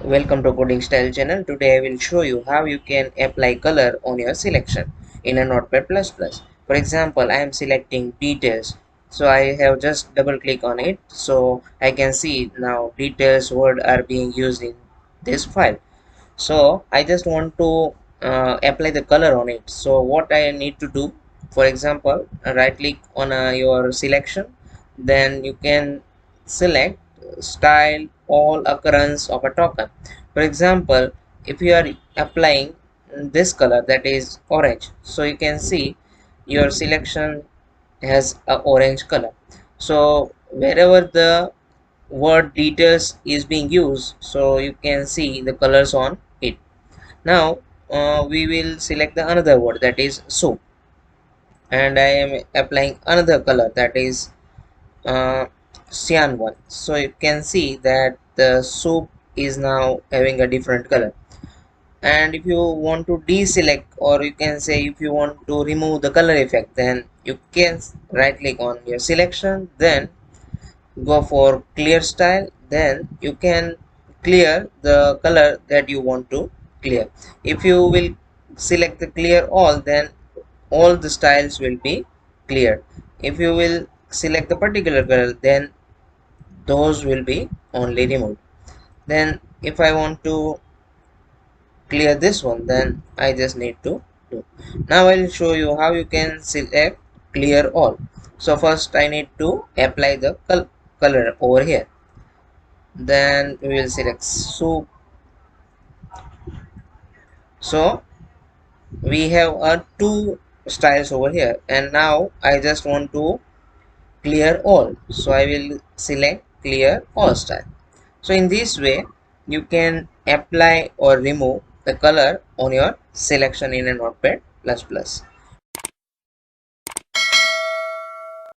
Welcome to Coding Style channel. Today I will show you how you can apply color on your selection in a Notepad++. For example, I am selecting details. So I have just double click on it. So I can see now details word are being used in this file. So I just want to apply the color on it. So what I need to do, for example, right click on your selection, then you can select style all occurrence of a token. For example, if you are applying this color, that is orange, so you can see your selection has a orange color. So wherever the word details is being used, so you can see the colors on it. Now we will select the another word, that is soup, and I am applying another color, that is cyan one. So you can see that the soup is now having a different color. And if you want to deselect, or you can say if you want to remove the color effect, then you can right click on your selection, then go for clear style, then you can clear the color that you want to clear. If you will select the clear all, then all the styles will be cleared. If you will select the particular color, then those will be only removed. Then if I want to clear this one, then I just need to do. Now I'll show you how you can select clear all. So first I need to apply the color over here. Then we will select soup. So we have two styles over here, and now I just want to clear all, so I will select clear all style. So in this way you can apply or remove the color on your selection in a Notepad++.